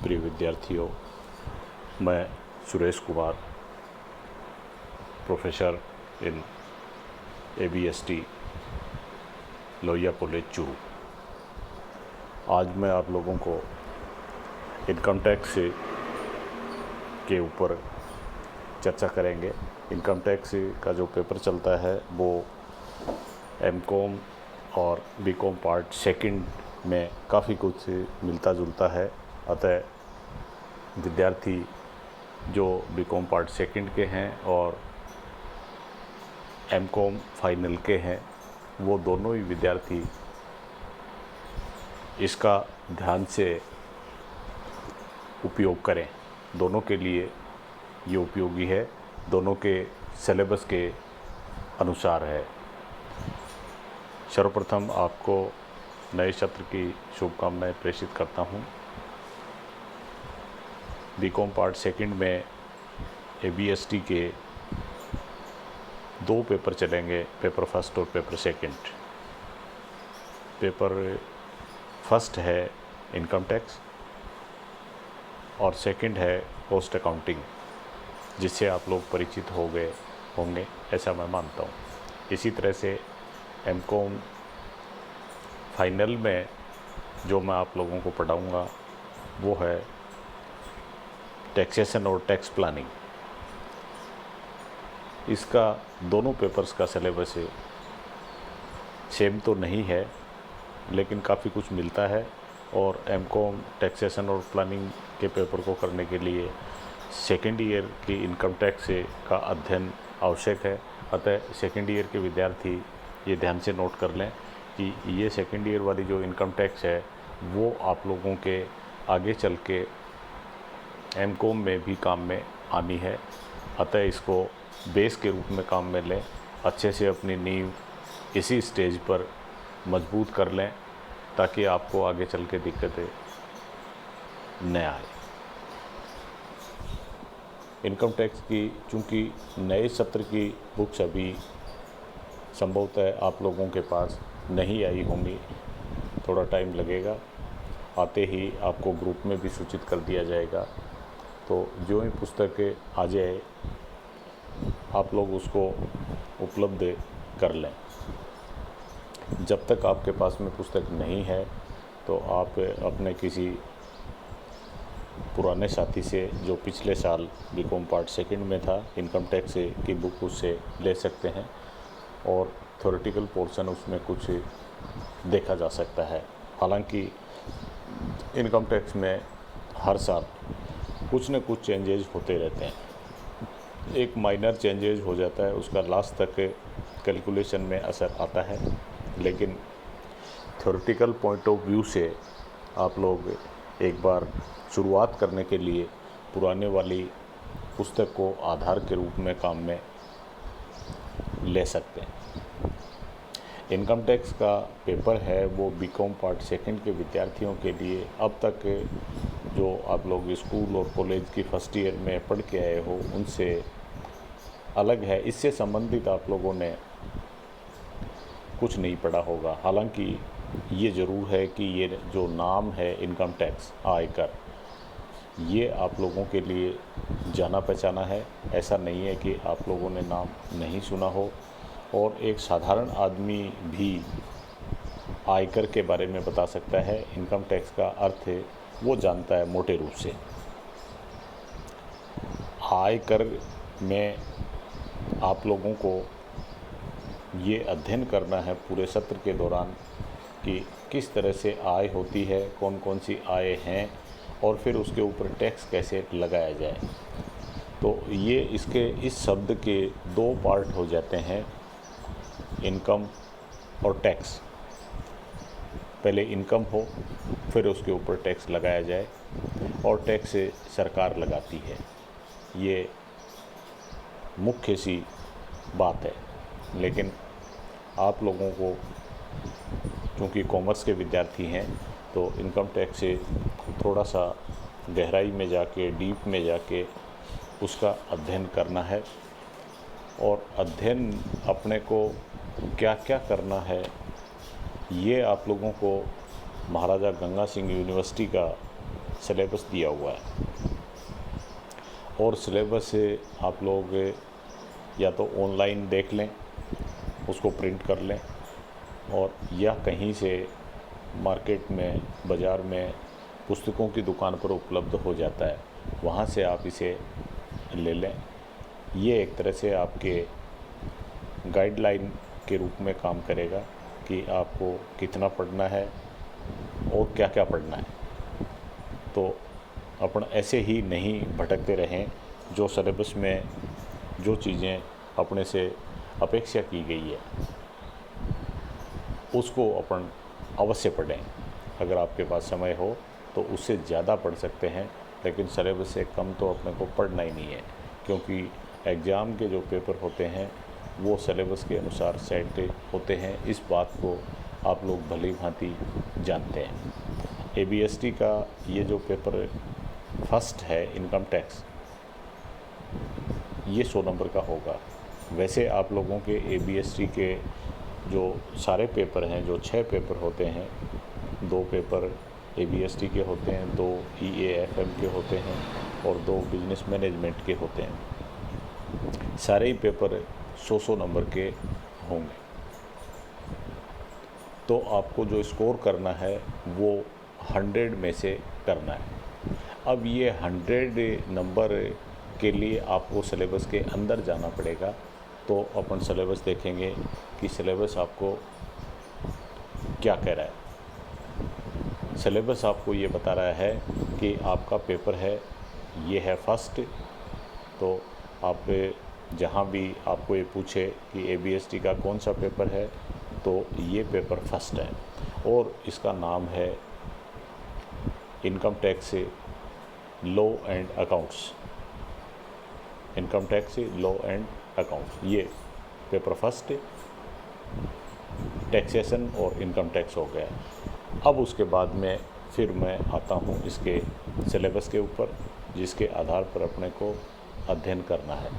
प्रिय विद्यार्थियों, मैं Suresh Kumar, professor in ABST Lohia college Churu. आज मैं आप लोगों को इनकम टैक्स के ऊपर चर्चा करेंगे। इनकम टैक्स का जो पेपर चलता है वो MCOM और BCom पार्ट सेकंड में काफ़ी कुछ मिलता जुलता है। अतः विद्यार्थी जो BCom पार्ट सेकंड के हैं और MCOM फाइनल के हैं, वो दोनों ही विद्यार्थी इसका ध्यान से उपयोग करें। दोनों के लिए ये उपयोगी है, दोनों के सिलेबस के अनुसार है। सर्वप्रथम आपको नए सत्र की शुभकामनाएं प्रेषित करता हूं। BCom पार्ट सेकंड में ABST के 2 पेपर चलेंगे, पेपर फर्स्ट और पेपर सेकंड। पेपर फर्स्ट है इनकम टैक्स और सेकंड है कॉस्ट अकाउंटिंग, जिससे आप लोग परिचित हो गए होंगे, ऐसा मैं मानता हूँ। इसी तरह से MCOM फाइनल में जो मैं आप लोगों को पढ़ाऊँगा वो है टैक्सेशन और टैक्स प्लानिंग। इसका दोनों पेपर्स का सिलेबस सेम तो नहीं है, लेकिन काफ़ी कुछ मिलता है। और MCOM टैक्सेशन और प्लानिंग के पेपर को करने के लिए सेकेंड ईयर की इनकम टैक्स का अध्ययन आवश्यक है। अतः सेकेंड ईयर के विद्यार्थी ये ध्यान से नोट कर लें कि ये सेकेंड ईयर वाली जो इनकम टैक्स है वो आप लोगों के आगे चल के MCOM में भी काम में आनी है। अतः इसको बेस के रूप में काम में लें, अच्छे से अपनी नींव इसी स्टेज पर मजबूत कर लें ताकि आपको आगे चल के दिक्कतें न आए। इनकम टैक्स की चूँकि नए सत्र की बुक्स अभी संभवतः आप लोगों के पास नहीं आई होंगी, थोड़ा टाइम लगेगा। आते ही आपको ग्रुप में भी सूचित कर दिया जाएगा। तो जो ही पुस्तकें आ जाए आप लोग उसको उपलब्ध कर लें। जब तक आपके पास में पुस्तक नहीं है तो आप अपने किसी पुराने साथी से जो पिछले साल BCom पार्ट सेकंड में था इनकम टैक्स की बुक, उससे ले सकते हैं और थ्योरेटिकल पोर्शन उसमें कुछ देखा जा सकता है। हालांकि इनकम टैक्स में हर साल कुछ न कुछ चेंजेस होते रहते हैं। एक माइनर चेंजेस हो जाता है, उसका लास्ट तक कैलकुलेशन में असर आता है, लेकिन थ्योरेटिकल पॉइंट ऑफ व्यू से आप लोग एक बार शुरुआत करने के लिए पुराने वाली पुस्तक को आधार के रूप में काम में ले सकते हैं। इनकम टैक्स का पेपर है वो BCom पार्ट सेकंड के विद्यार्थियों के लिए अब तक जो आप लोग स्कूल और कॉलेज की फर्स्ट ईयर में पढ़ के आए हो उनसे अलग है। इससे संबंधित आप लोगों ने कुछ नहीं पढ़ा होगा। हालांकि ये ज़रूर है कि ये जो नाम है इनकम टैक्स, आयकर, ये आप लोगों के लिए जाना पहचाना है। ऐसा नहीं है कि आप लोगों ने नाम नहीं सुना हो। और एक साधारण आदमी भी आयकर के बारे में बता सकता है। इनकम टैक्स का अर्थ वो जानता है मोटे रूप से। आयकर में आप लोगों को ये अध्ययन करना है पूरे सत्र के दौरान कि किस तरह से आय होती है, कौन कौन सी आय हैं और फिर उसके ऊपर टैक्स कैसे लगाया जाए। तो ये इसके इस शब्द के 2 पार्ट हो जाते हैं, इनकम और टैक्स। पहले इनकम हो फिर उसके ऊपर टैक्स लगाया जाए और टैक्स सरकार लगाती है। ये मुख्य सी बात है। लेकिन आप लोगों को क्योंकि कॉमर्स के विद्यार्थी हैं तो इनकम टैक्स से थोड़ा सा गहराई में जाके, डीप में जाके उसका अध्ययन करना है। और अध्ययन अपने को क्या क्या करना है ये आप लोगों को महाराजा गंगा सिंह यूनिवर्सिटी का सिलेबस दिया हुआ है और सिलेबस आप लोग या तो ऑनलाइन देख लें, उसको प्रिंट कर लें, और या कहीं से मार्केट में, बाज़ार में पुस्तकों की दुकान पर उपलब्ध हो जाता है, वहाँ से आप इसे ले लें। ये एक तरह से आपके गाइडलाइन के रूप में काम करेगा कि आपको कितना पढ़ना है और क्या क्या पढ़ना है। तो अपन ऐसे ही नहीं भटकते रहें, जो सिलेबस में जो चीज़ें अपने से अपेक्षा की गई है उसको अपन अवश्य पढ़ें। अगर आपके पास समय हो तो उससे ज़्यादा पढ़ सकते हैं, लेकिन सिलेबस से कम तो अपने को पढ़ना ही नहीं है, क्योंकि एग्ज़ाम के जो पेपर होते हैं वो सिलेबस के अनुसार सेट होते हैं। इस बात को आप लोग भली भांति जानते हैं। ABST का ये जो पेपर फर्स्ट है, इनकम टैक्स, ये 100 नंबर का होगा। वैसे आप लोगों के ABST के जो सारे पेपर हैं, जो 6 पेपर होते हैं, 2 पेपर ABST के होते हैं, 2 EAFM के होते हैं और 2 बिजनेस मैनेजमेंट के होते हैं। सारे ही पेपर 100 नंबर के होंगे। तो आपको जो स्कोर करना है वो 100 में से करना है। अब ये 100 नंबर के लिए आपको सिलेबस के अंदर जाना पड़ेगा। तो अपन सिलेबस देखेंगे कि सिलेबस आपको क्या कह रहा है। सिलेबस आपको ये बता रहा है कि आपका पेपर है, ये है फर्स्ट। तो आप जहाँ भी आपको ये पूछे कि ABST का कौन सा पेपर है, तो ये पेपर फर्स्ट है और इसका नाम है income tax law and accounts. Income tax law and accounts, ये पेपर फर्स्ट टैक्सेशन और इनकम टैक्स हो गया। अब उसके बाद में फिर मैं आता हूँ इसके सिलेबस के ऊपर, जिसके आधार पर अपने को अध्ययन करना है।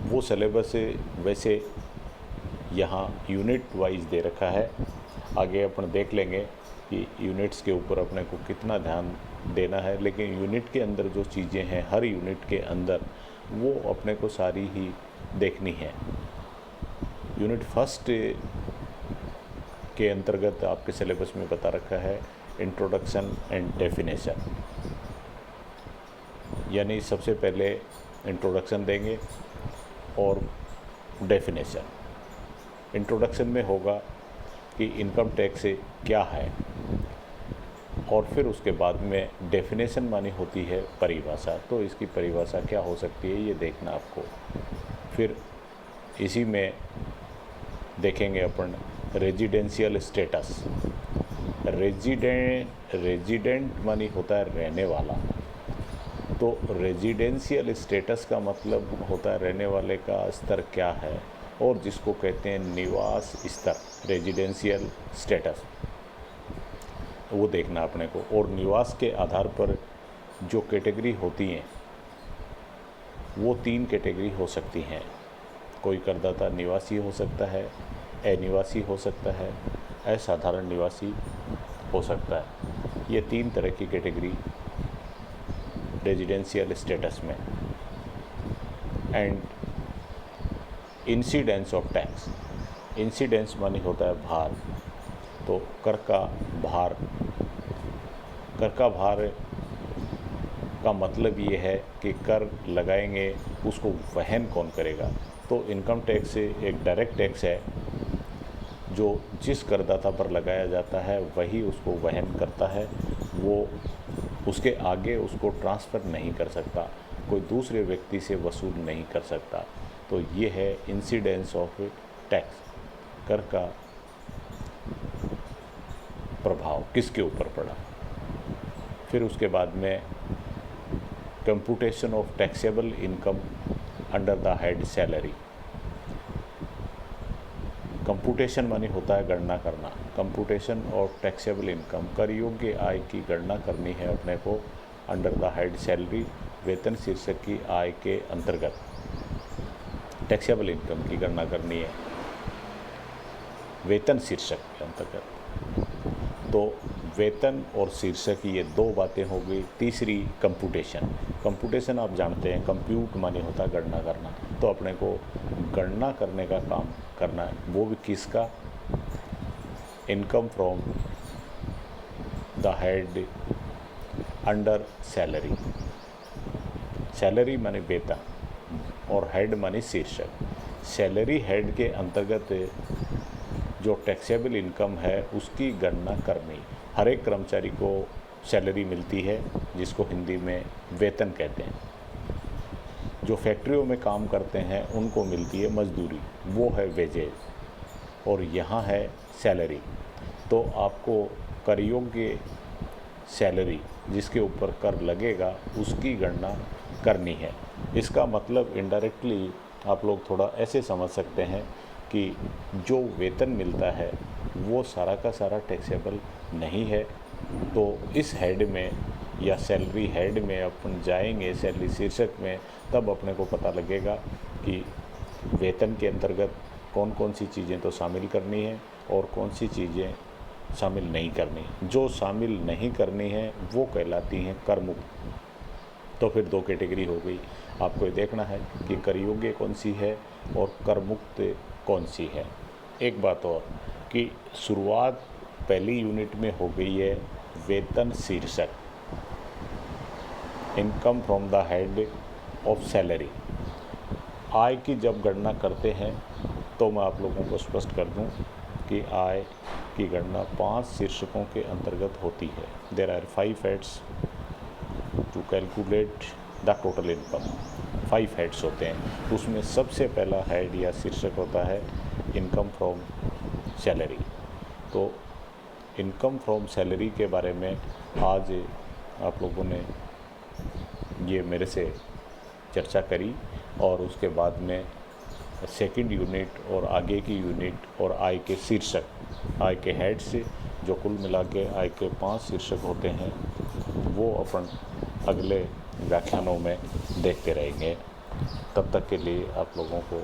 वो सिलेबस वैसे यहाँ यूनिट वाइज दे रखा है। आगे अपन देख लेंगे कि यूनिट्स के ऊपर अपने को कितना ध्यान देना है, लेकिन यूनिट के अंदर जो चीज़ें हैं, हर यूनिट के अंदर वो अपने को सारी ही देखनी है। यूनिट फर्स्ट के अंतर्गत आपके सिलेबस में बता रखा है इंट्रोडक्शन एंड डेफिनेशन, यानी सबसे पहले इंट्रोडक्शन देंगे और डेफिनेशन। इंट्रोडक्शन में होगा कि इनकम टैक्स क्या है, और फिर उसके बाद में डेफिनेशन मानी होती है परिभाषा। तो इसकी परिभाषा क्या हो सकती है ये देखना आपको। फिर इसी में देखेंगे अपन रेजिडेंशियल स्टेटस। रेजिडेंट मानी होता है रहने वाला। तो रेजिडेंशियल स्टेटस का मतलब होता है रहने वाले का स्तर क्या है, और जिसको कहते हैं निवास स्तर, रेजिडेंशियल स्टेटस, वो देखना अपने को। और निवास के आधार पर जो कैटेगरी होती हैं वो 3 कैटेगरी हो सकती हैं। कोई करदाता निवासी हो सकता है, अनिवासी हो सकता है, असाधारण निवासी हो सकता है। ये 3 तरह की कैटेगरी रेजिडेंशियल स्टेटस में। And incidence of tax, incidence मानी होता है भार। तो कर का भार, कर का भार का मतलब ये है कि कर लगाएंगे उसको वहन कौन करेगा। तो इनकम टैक्स एक डायरेक्ट टैक्स है जो जिस करदाता पर लगाया जाता है वही उसको वहन करता है। वो उसके आगे उसको ट्रांसफ़र नहीं कर सकता, कोई दूसरे व्यक्ति से वसूल नहीं कर सकता। तो ये है इंसिडेंस ऑफ टैक्स, कर का प्रभाव किसके ऊपर पड़ा। फिर उसके बाद में computation of taxable income under the head salary. Computation मानी होता है गणना करना। कंप्यूटेशन ऑफ टैक्सेबल इनकम, कर योग्य आय की गणना करनी है अपने को अंडर द हेड सैलरी, वेतन शीर्षक की आय के अंतर्गत टैक्सेबल इनकम की गणना करनी है वेतन शीर्षक के अंतर्गत। तो वेतन और शीर्षक, ये दो बातें हो गई। तीसरी कंप्यूटेशन। कंप्यूटेशन आप जानते हैं, कंप्यूट माने होता है गणना करना, तो अपने को गणना करने का काम करना है। वो भी किसका? Income from the head under salary. Salary माने वेतन और हेड माने शीर्षक। सैलरी हेड के अंतर्गत जो टैक्सेबल इनकम है उसकी गणना करनी। हर एक कर्मचारी को सैलरी मिलती है जिसको हिंदी में वेतन कहते हैं। जो फैक्ट्रियों में काम करते हैं उनको मिलती है मजदूरी, वो है वेजेज। और यहाँ है सैलरी। तो आपको कर योग्य सैलरी जिसके ऊपर कर लगेगा उसकी गणना करनी है। इसका मतलब इनडायरेक्टली आप लोग थोड़ा ऐसे समझ सकते हैं कि जो वेतन मिलता है वो सारा का सारा टैक्सेबल नहीं है। तो इस हेड में या सैलरी हेड में अपन जाएंगे, सैलरी शीर्षक में, तब अपने को पता लगेगा कि वेतन के अंतर्गत कौन कौन सी चीज़ें तो शामिल करनी है और कौन सी चीज़ें शामिल नहीं करनी। जो शामिल नहीं करनी है वो कहलाती हैं कर मुक्त। तो फिर दो कैटेगरी हो गई। आपको ये देखना है कि कर योग्य कौन सी है और कर मुक्त कौन सी है। एक बात और कि शुरुआत पहली यूनिट में हो गई है वेतन शीर्षक, income from the head of salary. आय की जब गणना करते हैं तो मैं आप लोगों को स्पष्ट कर दूं कि आय की गणना 5 शीर्षकों के अंतर्गत होती है। There are 5 heads to calculate the total income. 5 heads होते हैं। उसमें सबसे पहला हेड या शीर्षक होता है इनकम फ्रॉम सैलरी। तो इनकम फ्रॉम सैलरी के बारे में आज आप लोगों ने ये मेरे से चर्चा करी, और उसके बाद में सेकंड यूनिट और आगे की यूनिट और आय के शीर्षक, आय के हेड से जो कुल मिला के आय के 5 शीर्षक होते हैं वो अपन अगले व्याख्यानों में देखते रहेंगे। तब तक के लिए आप लोगों को